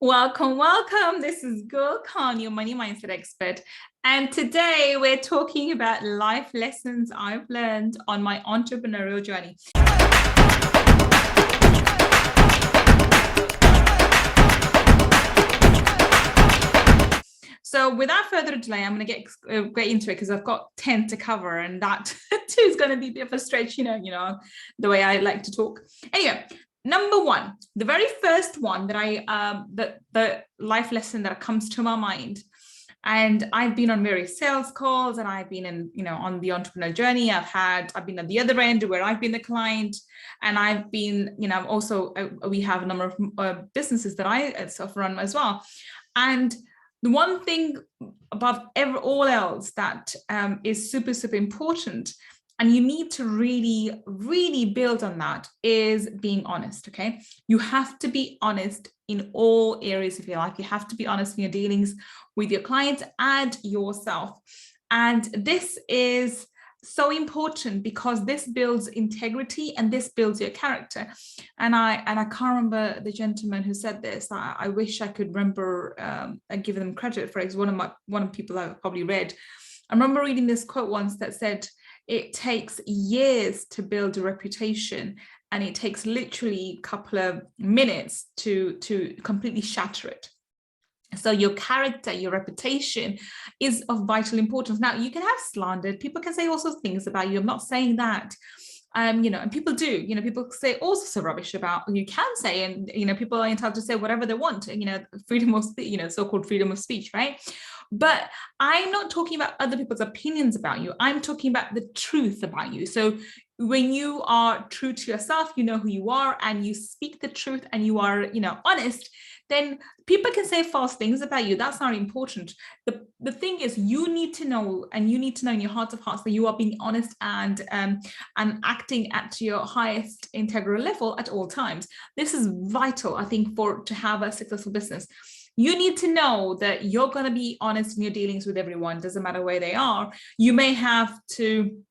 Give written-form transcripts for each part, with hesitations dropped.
Welcome, welcome. This is Gull Khan, your money mindset expert. And today we're talking about life lessons I've learned on my entrepreneurial journey. So without further delay, I'm going to get into it because I've got 10 to cover, and that too is going to be a bit of a stretch, you know, the way I like to talk. Anyway, number one, the very first one that the life lesson that comes to my mind, and I've been on various sales calls, and I've been on the entrepreneur journey. I've been at the other end where I've been the client, and I've been, also we have a number of businesses that I sort of run as well. And the one thing above all else that is super, super important, and you need to really, really build on that, is being honest, okay? You have to be honest in all areas of your life. You have to be honest in your dealings with your clients and yourself. And this is so important because this builds integrity and this builds your character. And I can't remember the gentleman who said this. I wish I could remember and give them credit for it. It's one of the people I've probably read. I remember reading this quote once that said, it takes years to build a reputation, and it takes literally a couple of minutes to completely shatter it. So your character, your reputation is of vital importance. Now, you can have slander. People can say all sorts of things about you. I'm not saying that. And people do, people say all sorts of rubbish about you can say, and, people are entitled to say whatever they want, freedom of speech, so-called freedom of speech, right? But I'm not talking about other people's opinions about you. I'm talking about the truth about you. So when you are true to yourself, you know who you are, and you speak the truth, and you are, honest, then people can say false things about you. That's not important. The thing is, you need to know, and you need to know in your heart of hearts that you are being honest and acting at your highest integral level at all times. This is vital, I think, to have a successful business. You need to know that you're going to be honest in your dealings with everyone. Doesn't matter where they are. You may have to,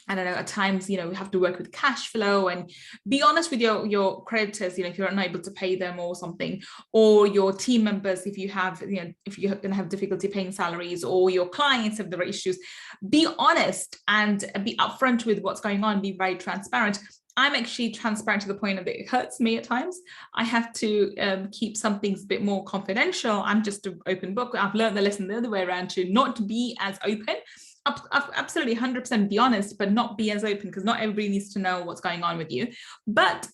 I don't know, at times, you have to work with cash flow and be honest with your creditors, if you're unable to pay them or something, or your team members, if you have, if you're going to have difficulty paying salaries, or your clients have the issues. Be honest and be upfront with what's going on. Be very transparent. I'm actually transparent to the point that it hurts me at times. I have to keep some things a bit more confidential. I'm just an open book. I've learned the lesson the other way around, to not be as open. Absolutely 100% be honest, but not be as open, because not everybody needs to know what's going on with you. But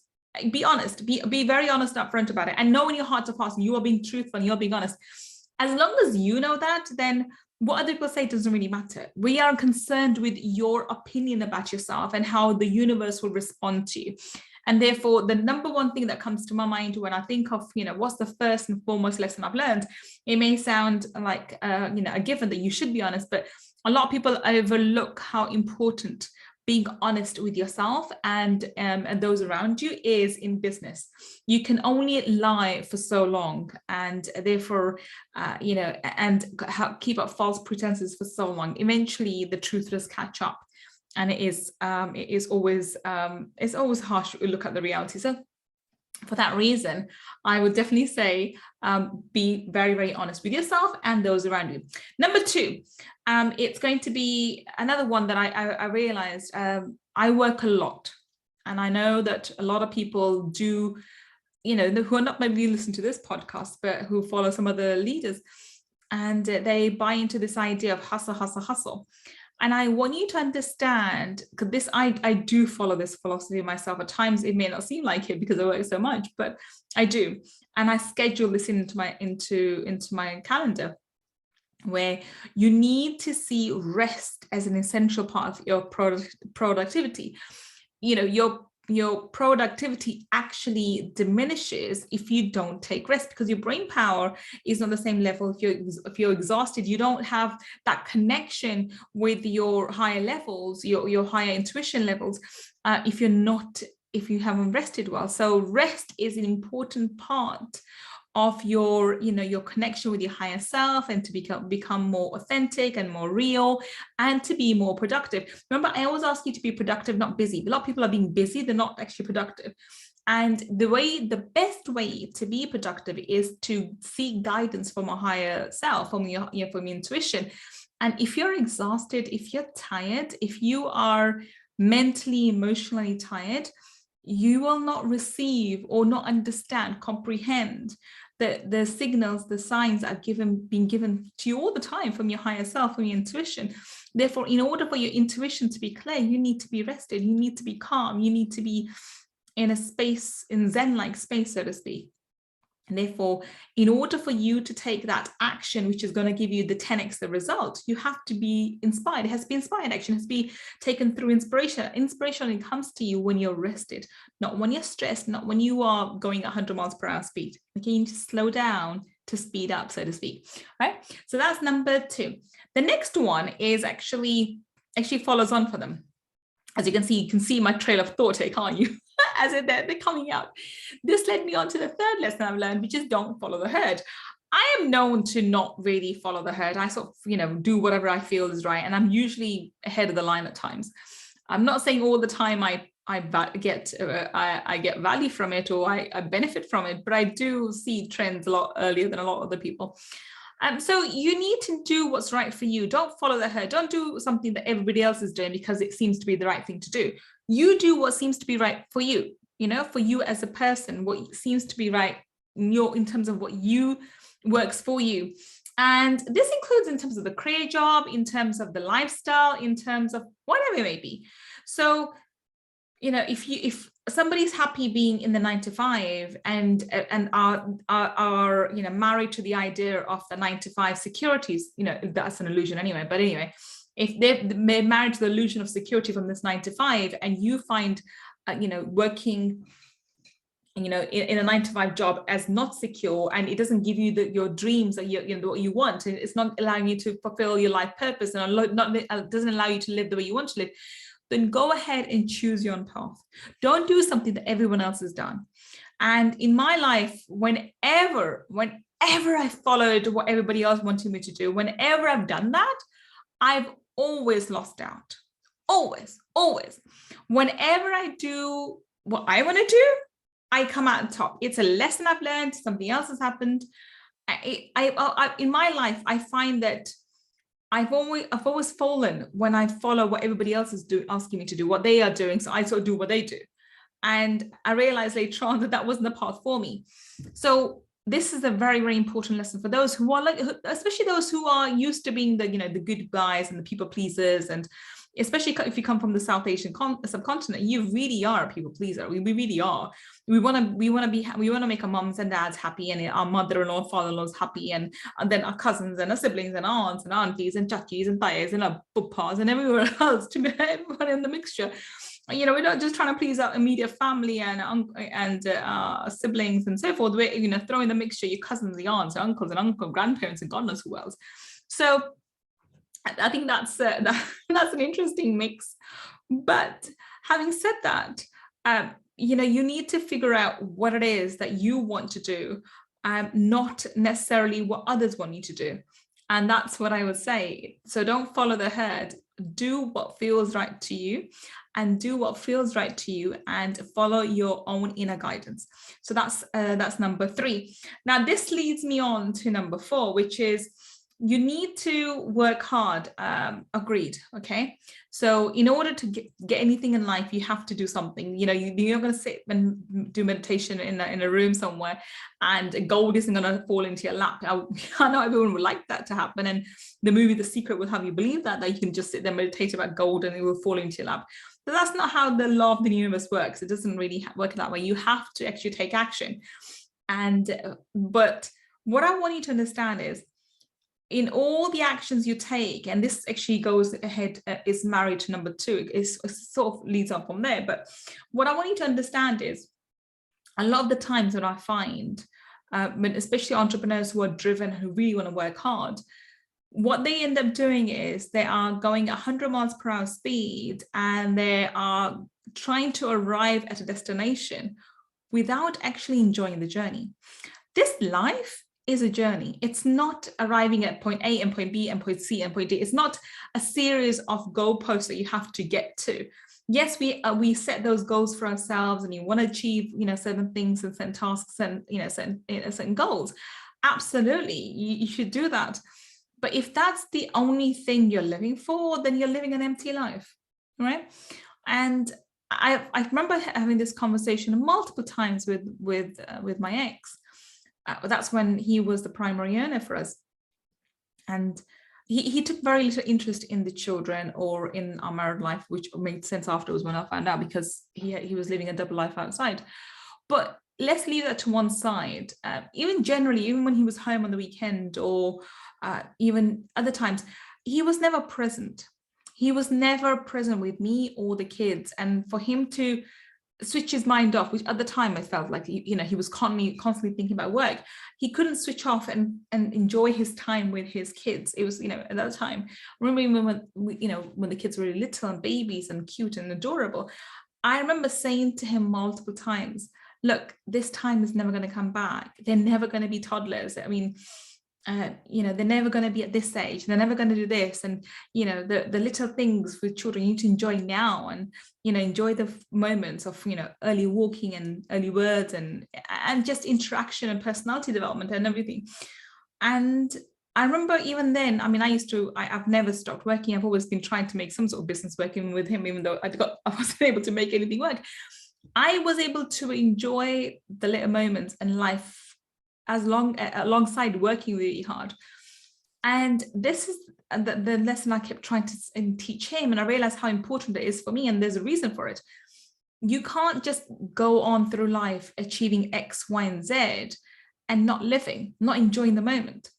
be honest, be very honest up front about it, and know in your heart of hearts you are being truthful and you're being honest. As long as you know that, then what other people say doesn't really matter. We are concerned with your opinion about yourself and how the universe will respond to you. And therefore, the number one thing that comes to my mind when I think of, what's the first and foremost lesson I've learned, it may sound like, a given that you should be honest, but a lot of people overlook how important being honest with yourself and those around you is in business. You can only lie for so long, and therefore, and keep up false pretenses for so long. Eventually, the truth does catch up, and it is always harsh to look at the reality. So for that reason, I would definitely say be very, very honest with yourself and those around you. Number two, it's going to be another one that I realized. I work a lot, and I know that a lot of people do, who are not maybe listen to this podcast, but who follow some other leaders, and they buy into this idea of hustle, hustle, hustle. And I want you to understand, because I do follow this philosophy myself. At times it may not seem like it because I work so much, but I do. And I schedule this into my calendar, where you need to see rest as an essential part of your productivity. Your productivity actually diminishes if you don't take rest, because your brain power is not the same level. If you're exhausted, you don't have that connection with your higher levels, your higher intuition levels, if you haven't rested well. So rest is an important part of your connection with your higher self, and to become more authentic and more real, and to be more productive. Remember, I always ask you to be productive, not busy. A lot of people are being busy, they're not actually productive. And the best way to be productive is to seek guidance from a higher self, from your intuition. And if you're exhausted, if you're tired, if you are mentally, emotionally tired, you will not receive or not understand, comprehend the signals, the signs that are being given to you all the time from your higher self, from your intuition. Therefore, in order for your intuition to be clear, you need to be rested, you need to be calm, you need to be in a space, in Zen-like space, so to speak. And therefore, in order for you to take that action, which is going to give you the 10x the result, you have to be inspired. It has to be inspired action, it has to be taken through inspiration. Inspiration only comes to you when you're rested, not when you're stressed, not when you are going 100 miles per hour speed. Okay, you need to slow down to speed up, so to speak. All right, so that's number 2. The next one is actually follows on for them. As you can see my trail of thought here, can't you? As they're coming out. This led me on to the third lesson I've learned, which is don't follow the herd. I am known to not really follow the herd. I sort of, do whatever I feel is right. And I'm usually ahead of the line at times. I'm not saying all the time I get value from it or I benefit from it, but I do see trends a lot earlier than a lot of other people. So you need to do what's right for you. Don't follow the herd. Don't do something that everybody else is doing because it seems to be the right thing to do. You do what seems to be right for you, for you as a person, what seems to be right in terms of what you works for you. And this includes in terms of the career job, in terms of the lifestyle, in terms of whatever it may be. So, if somebody's happy being in the 9-to-5 and are married to the idea of the 9-to-5 securities, that's an illusion anyway. But anyway, if they're married to the illusion of security from this 9-to-5, and you find, working, in a 9-to-5 job as not secure, and it doesn't give you your dreams or what you want, and it's not allowing you to fulfill your life purpose, and doesn't allow you to live the way you want to live, then go ahead and choose your own path. Don't do something that everyone else has done. And in my life, whenever I followed what everybody else wanted me to do, whenever I've done that, I've always lost out. Always. Whenever I do what I want to do, I come out on top. It's a lesson I've learned. Something else has happened. In my life, I find that I've always fallen when I follow what everybody else is asking me to do, what they are doing. So I sort of do what they do. And I realized later on that wasn't the path for me. So this is a very, very important lesson for those who are especially those who are used to being the good guys and the people pleasers, and especially if you come from the South Asian subcontinent, you really are a people pleaser. We really are. We want to make our mums and dads happy, and our mother-in-law, father-in-laws happy, and then our cousins and our siblings and aunts and aunties and chachis and tayas and our puppas and everywhere else, to be everyone in the mixture. We're not just trying to please our immediate family and siblings and so forth. We're throw in the mixture your cousins, the aunts, your uncles and grandparents, and God knows who else. So I think that's an interesting mix. But having said that, you need to figure out what it is that you want to do, not necessarily what others want you to do. And that's what I would say. So don't follow the herd. Do what feels right to you, and do what feels right to you, and follow your own inner guidance. So that's number 3. Now, this leads me on to number 4, which is you need to work hard. Agreed. Okay. So in order to get anything in life, you have to do something. You're not going to sit and do meditation in a room somewhere and gold isn't going to fall into your lap. I know everyone would like that to happen. And the movie The Secret will have you believe that you can just sit there, meditate about gold, and it will fall into your lap. But that's not how the law of the universe works. It doesn't really work that way. You have to actually take action. But what I want you to understand is, in all the actions you take, and this actually goes ahead, is married to number 2, it sort of leads on from there. But what I want you to understand is, a lot of the times that I find, especially entrepreneurs who are driven, who really want to work hard, what they end up doing is they are going 100 miles per hour speed, and they are trying to arrive at a destination without actually enjoying the journey. This life is a journey. It's not arriving at point A and point B and point C and point D. It's not a series of goalposts that you have to get to. yes, we set those goals for ourselves, and you want to achieve, certain things and certain tasks and, certain goals. Absolutely, you should do that. But if that's the only thing you're living for, then you're living an empty life, right? And I remember having this conversation multiple times with my ex. That's when he was the primary earner for us. And he took very little interest in the children or in our married life, which made sense afterwards when I found out, because he was living a double life outside. But let's leave that to one side. Even generally, even when he was home on the weekend, or even other times, he was never present. He was never present with me or the kids. And for him to switch his mind off, which at the time I felt like, he was constantly thinking about work. He couldn't switch off and enjoy his time with his kids. It was, at that time, I remember when the kids were really little and babies and cute and adorable, I remember saying to him multiple times, look, this time is never going to come back. They're never going to be toddlers. I mean, they're never going to be at this age. They're never going to do this. And, the little things with children you need to enjoy now, and, enjoy the moments of, early walking and early words and just interaction and personality development and everything. And I remember even then, I mean, I've never stopped working. I've always been trying to make some sort of business working with him, even though I wasn't able to make anything work. I was able to enjoy the little moments in life alongside working really hard. And this is the lesson I kept trying to teach him. And I realized how important it is for me. And there's a reason for it. You can't just go on through life achieving X, Y, and Z and not enjoying the moment.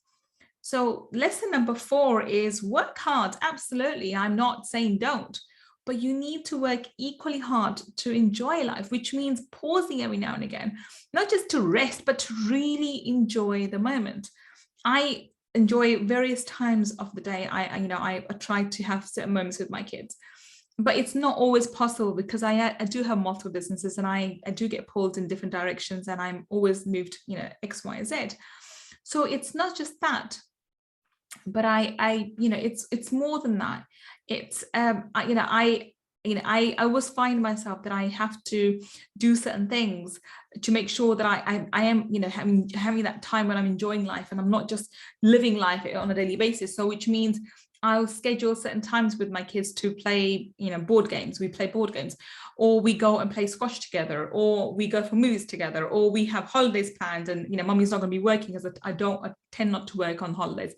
So lesson number 4 is work hard. Absolutely. I'm not saying don't, but you need to work equally hard to enjoy life, which means pausing every now and again, not just to rest, but to really enjoy the moment. I enjoy various times of the day. I try to have certain moments with my kids, but it's not always possible, because I do have multiple businesses, and I do get pulled in different directions, and I'm always moved, X, Y, Z. So it's not just that, but it's more than that. It's I always find myself that I have to do certain things to make sure that I am having that time when I'm enjoying life, and I'm not just living life on a daily basis. So which means I'll schedule certain times with my kids to play, board games. We play board games, or we go and play squash together, or we go for movies together, or we have holidays planned. And, mommy's not going to be working, because I tend not to work on holidays.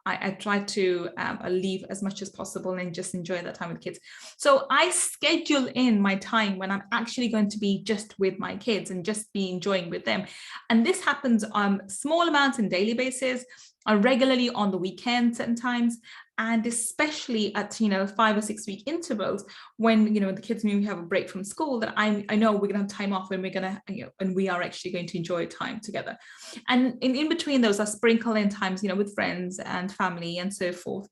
I try to leave as much as possible and just enjoy that time with kids. So I schedule in my time when I'm actually going to be just with my kids and just be enjoying with them. And this happens on small amounts in daily basis, regularly on the weekend certain times, and especially at 5 or 6 week intervals, when the kids maybe have a break from school, that I know we're gonna have time off, and we're gonna and we are actually going to enjoy time together. And in between those, I sprinkle in times with friends and family and so forth.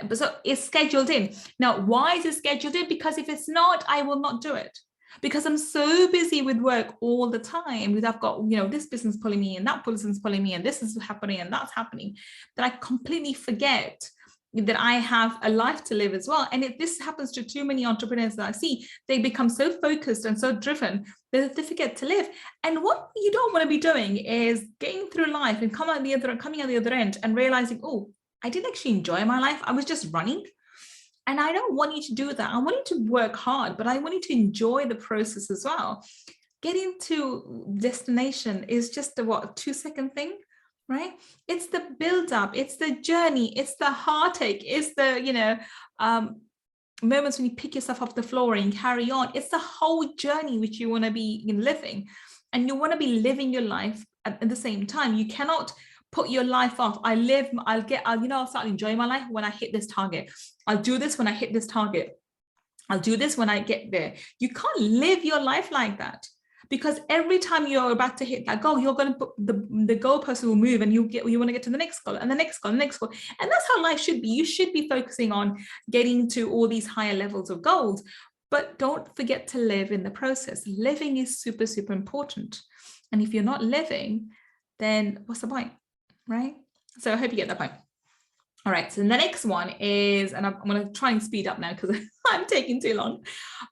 But so it's scheduled in. Now, why is it scheduled in? Because if it's not, I will not do it. Because I'm so busy with work all the time, because I've got, this business pulling me and that person's pulling me and this is happening and that's happening, that I completely forget that I have a life to live as well. And if this happens to too many entrepreneurs that I see, they become so focused and so driven that they forget to live. And what you don't want to be doing is getting through life and coming out the other end and realizing, oh, I didn't actually enjoy my life. I was just running. And I don't want you to do that. I want you to work hard, but I want you to enjoy the process as well. Getting to destination is just a 2-second thing, right? It's the build up, it's the journey, it's the heartache, it's the, moments when you pick yourself off the floor and carry on. It's the whole journey which you want to be living, and you want to be living your life at the same time. You cannot put your life off. I'll start enjoying my life when I hit this target. I'll do this when I hit this target. I'll do this when I get there. You can't live your life like that, because every time you're about to hit that goal, you're going to put the goalpost will move, and you want to get to the next goal and the next goal and the next goal. And that's how life should be. You should be focusing on getting to all these higher levels of goals, but don't forget to live in the process. Living is super, super important. And if you're not living, then what's the point? Right? So I hope you get that point. All right, so the next one is, and I'm going to try and speed up now because I'm taking too long.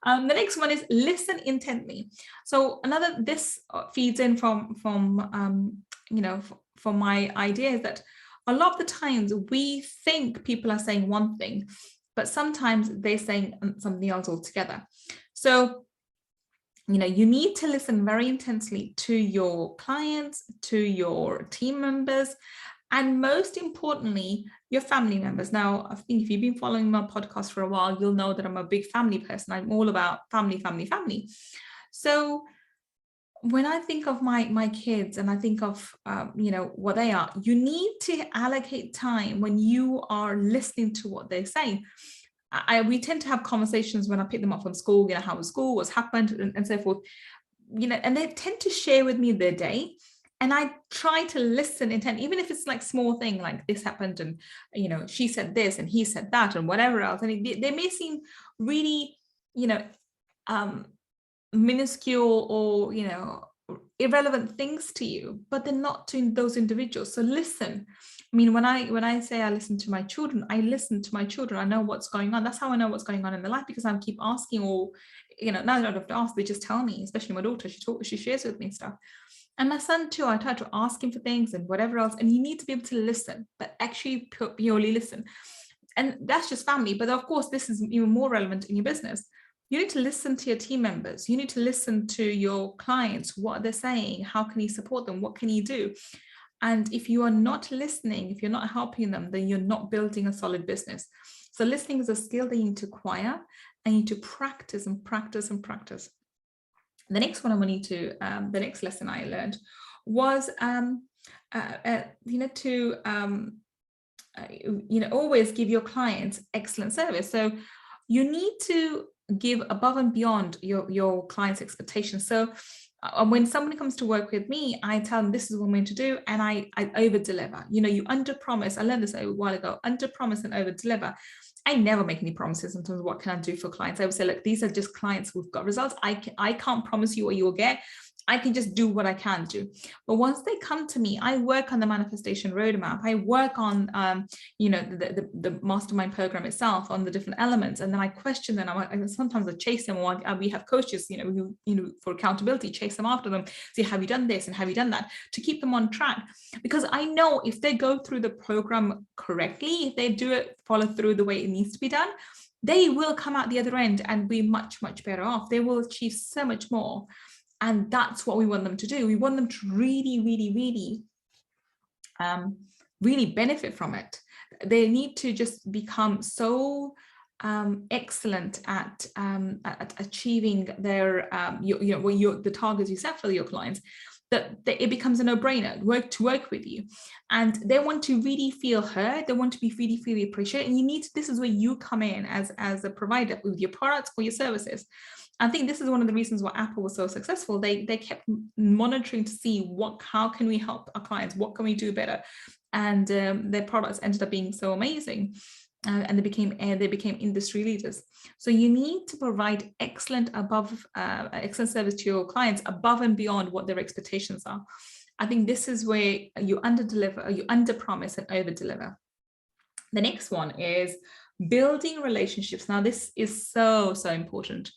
The next one is listen intently. So this feeds in from from my idea is that a lot of the times we think people are saying one thing, but sometimes they're saying something else altogether. So you need to listen very intensely to your clients, to your team members, and most importantly, your family members. Now, I think if you've been following my podcast for a while, you'll know that I'm a big family person. I'm all about family, family, family. So when I think of my kids and I think of, what they are, you need to allocate time when you are listening to what they're saying. We tend to have conversations when I pick them up from school, how was school, what's happened, and so forth, and they tend to share with me their day. And I try to listen intently, even if it's like small thing, like this happened, and she said this and he said that, and whatever else. And they may seem really, minuscule or irrelevant things to you, but they're not to those individuals. So listen. I mean, when I say I listen to my children, I listen to my children. I know what's going on. That's how I know what's going on in their life, because I keep asking, or now I don't have to ask, they just tell me. Especially my daughter, she shares with me stuff. And my son too, I try to ask him for things and whatever else. And you need to be able to listen, but actually purely listen. And that's just family. But of course, this is even more relevant in your business. You need to listen to your team members. You need to listen to your clients, what they're saying, how can you support them, what can you do? And if you are not listening, if you're not helping them, then you're not building a solid business. So listening is a skill that you need to acquire, and you need to practice and practice and practice. The next one the next lesson I learned was, always give your clients excellent service. So you need to give above and beyond your client's expectations. So when somebody comes to work with me, I tell them this is what I'm going to do, and I over deliver. You under promise. I learned this a while ago. Under promise and over deliver. I never make any promises in terms of what can I do for clients. I would say, look, these are just clients who've got results. I can't promise you what you will get. I can just do what I can do. But once they come to me, I work on the manifestation roadmap. I work on, the mastermind program itself, on the different elements. And then I question them. Sometimes I chase them, or we have coaches, who, for accountability, chase them after them. See, have you done this? And have you done that? To keep them on track. Because I know if they go through the program correctly, if they do it, follow through the way it needs to be done, they will come out the other end and be much, much better off. They will achieve so much more. And that's what we want them to do. We want them to really, really, really, really benefit from it. They need to just become so excellent at achieving their the targets you set for your clients, that it becomes a no-brainer to work with you. And they want to really feel heard. They want to be really, really appreciated. And this is where you come in as a provider with your products or your services. I think this is one of the reasons why Apple was so successful. They kept monitoring to see how can we help our clients, what can we do better, and their products ended up being so amazing, and they became industry leaders. So you need to provide excellent service to your clients above and beyond what their expectations are. I think this is where you under-deliver, you under-promise and over-deliver. The next one is building relationships. Now, this is so, so important.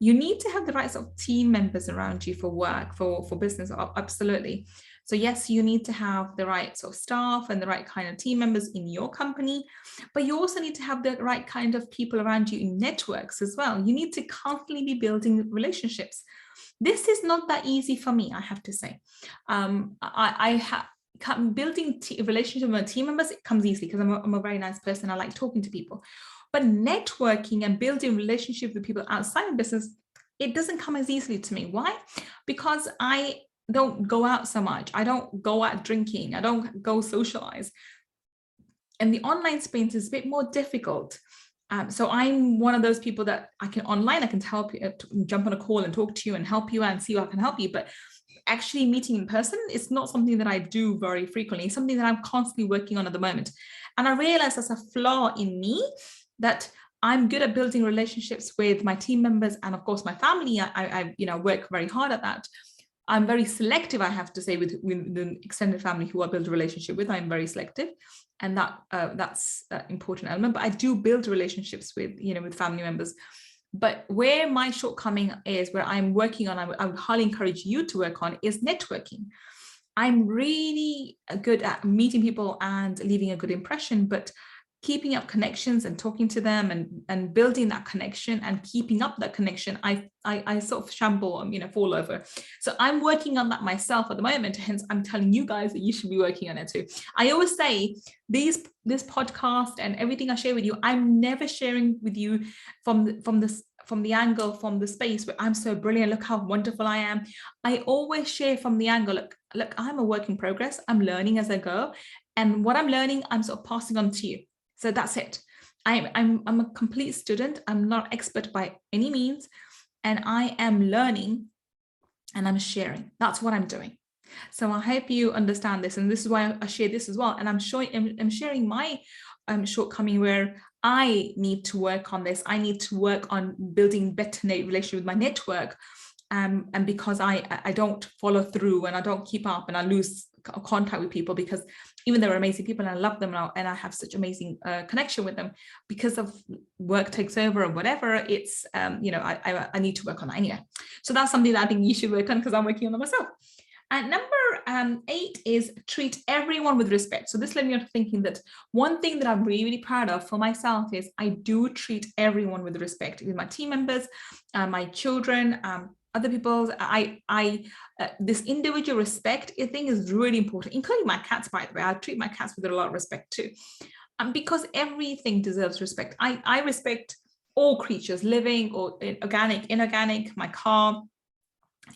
You need to have the right sort of team members around you for work, for business, absolutely. So yes, you need to have the right sort of staff and the right kind of team members in your company, but you also need to have the right kind of people around you in networks as well. You need to constantly be building relationships. This is not that easy for me, I have to say. Building a relationship with my team members, it comes easily because I'm a very nice person. I like talking to people. But networking and building relationships with people outside of business, it doesn't come as easily to me. Why? Because I don't go out so much. I don't go out drinking. I don't go socialize. And the online space is a bit more difficult. So I'm one of those people that I can help you, jump on a call and talk to you and help you and see how I can help you. But actually meeting in person is not something that I do very frequently. It's something that I'm constantly working on at the moment. And I realize that's a flaw in me, that I'm good at building relationships with my team members and of course my family. I work very hard at that. I'm very selective, I have to say, with the extended family who I build a relationship with. I'm very selective, and that's an important element. But I do build relationships with, with family members. But where my shortcoming is, where I'm working on, I would highly encourage you to work on, is networking. I'm really good at meeting people and leaving a good impression, but keeping up connections and talking to them and building that connection and keeping up that connection, I sort of shamble, fall over. So I'm working on that myself at the moment. Hence, I'm telling you guys that you should be working on it too. I always say this podcast and everything I share with you, I'm never sharing with you from the angle, from the space where I'm so brilliant, look how wonderful I am. I always share from the angle, look, I'm a work in progress. I'm learning as I go. And what I'm learning, I'm sort of passing on to you. So that's it. I'm a complete student. I'm not expert by any means. And I am learning and I'm sharing. That's what I'm doing. So I hope you understand this. And this is why I share this as well. And I'm sharing my shortcoming where I need to work on this. I need to work on building better relationship with my network. And because I don't follow through and I don't keep up and I lose contact with people, because even though they're amazing people and I love them and I have such amazing connection with them, because of work takes over or whatever, it's I need to work on that anyway. So that's something that I think you should work on, because I'm working on it myself. And number 8 is treat everyone with respect. So this led me on to thinking that one thing that I'm really, really proud of for myself is I do treat everyone with respect, with my team members, my children, other people. This individual respect, I think, is really important, including my cats, by the way. I treat my cats with a lot of respect too, because everything deserves respect. I respect all creatures, living or organic, inorganic, my car,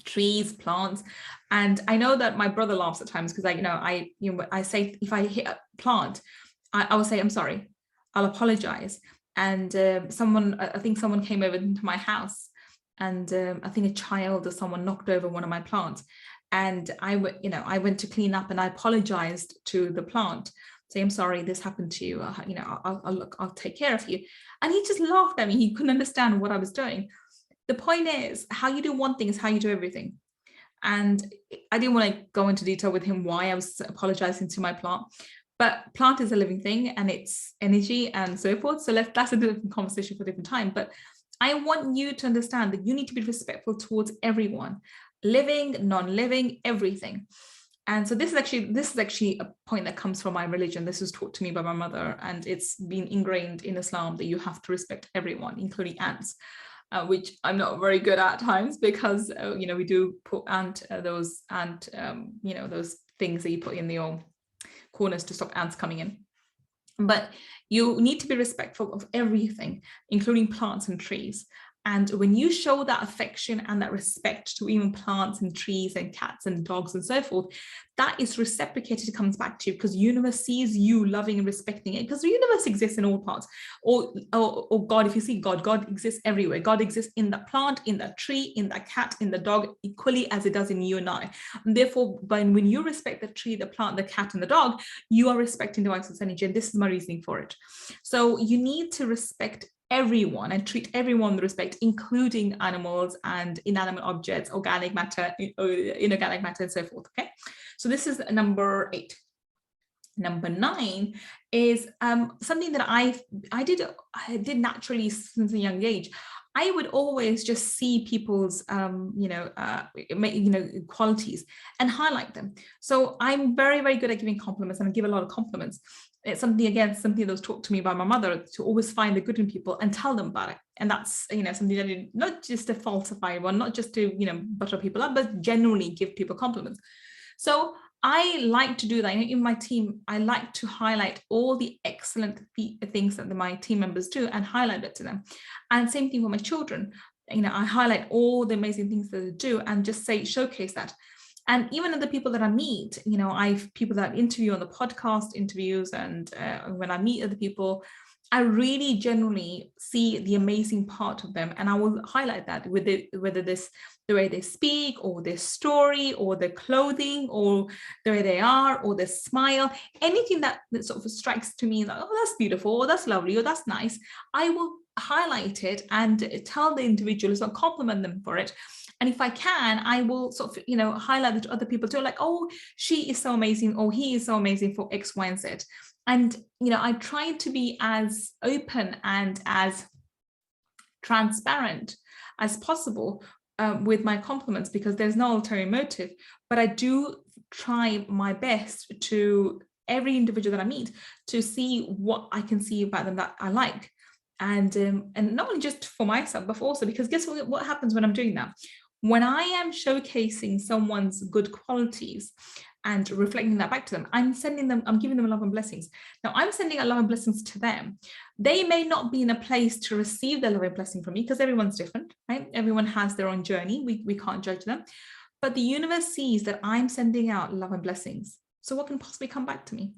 trees, plants. And I know that my brother laughs at times because I say, if I hit a plant, I will say, I'm sorry, I'll apologize. And I think someone came over into my house, and I think a child or someone knocked over one of my plants, and I went to clean up and I apologized to the plant, say, I'm sorry, this happened to you. I'll take care of you. And he just laughed at me. He couldn't understand what I was doing. The point is, how you do one thing is how you do everything. And I didn't want to go into detail with him why I was apologizing to my plant, but plant is a living thing and it's energy and so forth. So that's a different conversation for a different time. But I want you to understand that you need to be respectful towards everyone, living, non-living, everything. And so this is actually a point that comes from my religion. This was taught to me by my mother, and it's been ingrained in Islam that you have to respect everyone, including ants. Which I'm not very good at times, because we do put those things that you put in the corners to stop ants coming in. But you need to be respectful of everything, including plants and trees. And when you show that affection and that respect to even plants and trees and cats and dogs and so forth, that is reciprocated, it comes back to you, because the universe sees you loving and respecting it, because the universe exists in all parts. Or God, if you see God exists everywhere. God exists in that plant, in that tree, in that cat, in the dog, equally as it does in you and I. And therefore, when you respect the tree, the plant, the cat, and the dog, you are respecting divine source energy. And this is my reasoning for it. So you need to respect everyone and treat everyone with respect, including animals and inanimate objects, organic matter, inorganic matter, and so forth. Okay, so this is number 8. Number 9 is something that I did naturally since a young age. I would always just see people's qualities and highlight them. So I'm very, very good at giving compliments, and I give a lot of compliments. It's something that was taught to me by my mother, to always find the good in people and tell them about it. And that's something that I not just to falsify one, not just to butter people up, but generally give people compliments. So I like to do that. In my team, I like to highlight all the excellent things that my team members do and highlight it to them. And same thing with my children. I highlight all the amazing things that they do and just showcase that. And even other people that I meet, I've people that I interview on the podcast interviews, and when I meet other people, I really generally see the amazing part of them, and I will highlight that with whether this the way they speak, or their story, or their clothing, or the way they are, or their smile, anything that sort of strikes to me like, oh, that's beautiful, or that's lovely, or that's nice, I will highlight it and tell the individuals or compliment them for it. And if I can, I will sort of, highlight it to other people too, like, oh, she is so amazing, or he is so amazing for X, Y, and Z. And, I try to be as open and as transparent as possible with my compliments, because there's no ulterior motive. But I do try my best to every individual that I meet to see what I can see about them that I like. And not only just for myself, but also because guess what happens when I'm doing that? When I am showcasing someone's good qualities and reflecting that back to them, I'm giving them love and blessings. Now I'm sending a love and blessings to them. They may not be in a place to receive the love and blessing from me, because everyone's different, right? Everyone has their own journey. We can't judge them. But the universe sees that I'm sending out love and blessings. So what can possibly come back to me?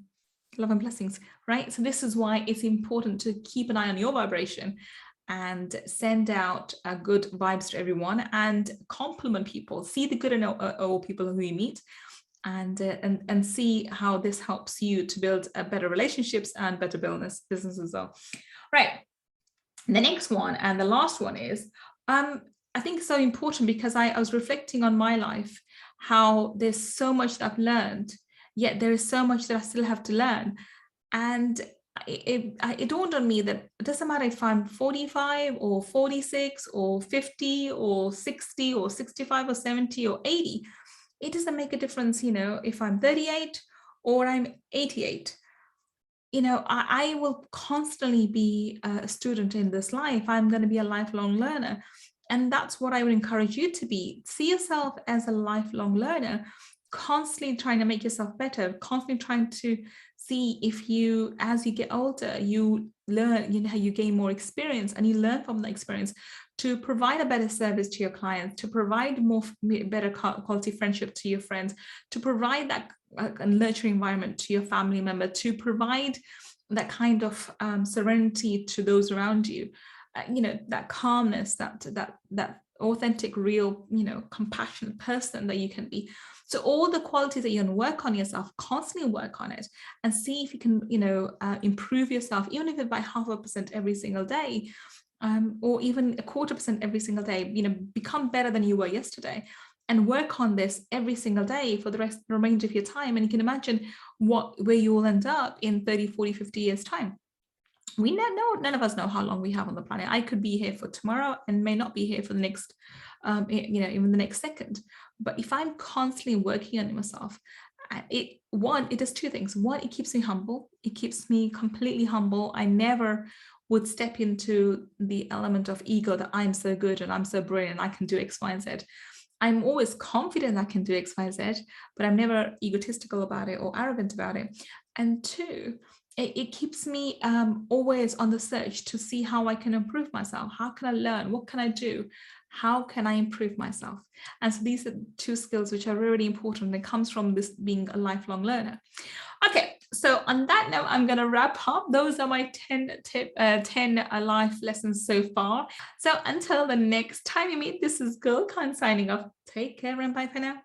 Love and blessings, right? So this is why it's important to keep an eye on your vibration and send out good vibes to everyone, and compliment people. See the good in all people who you meet, and see how this helps you to build better relationships and better business as well. Right. The next one and the last one is, I think it's so important, because I was reflecting on my life, how there's so much that I've learned, yet there is so much that I still have to learn. And it dawned on me that it doesn't matter if I'm 45 or 46 or 50 or 60 or 65 or 70 or 80. It doesn't make a difference, if I'm 38 or I'm 88. I will constantly be a student in this life. I'm going to be a lifelong learner. And that's what I would encourage you to be. See yourself as a lifelong learner, constantly trying to make yourself better, constantly trying to see if you, as you get older, you learn, you gain more experience, and you learn from the experience to provide a better service to your clients, to provide better quality friendship to your friends, to provide that nurturing environment to your family member, to provide that kind of serenity to those around you, that calmness, that authentic, real, compassionate person that you can be. So all the qualities that you can work on yourself, constantly work on it, and see if you can, improve yourself, even if it's by 0.5% every single day, or even 0.25% every single day. Become better than you were yesterday, and work on this every single day for the remainder of your time. And you can imagine where you will end up in 30, 40, 50 years time. We know, none of us know how long we have on the planet. I could be here for tomorrow and may not be here for the next, even the next second. But if I'm constantly working on myself, it does two things. One, it keeps me humble. It keeps me completely humble. I never would step into the element of ego that I'm so good and I'm so brilliant, I can do X, Y, and Z. I'm always confident I can do X, Y, Z, but I'm never egotistical about it or arrogant about it. And two, it keeps me always on the search to see how I can improve myself. How can I learn? What can I do? How can I improve myself? And so these are two skills which are really important. It comes from this being a lifelong learner. Okay, so on that note, I'm going to wrap up. Those are my 10 life lessons so far. So until the next time you meet, this is Gull Khan signing off. Take care and bye for now.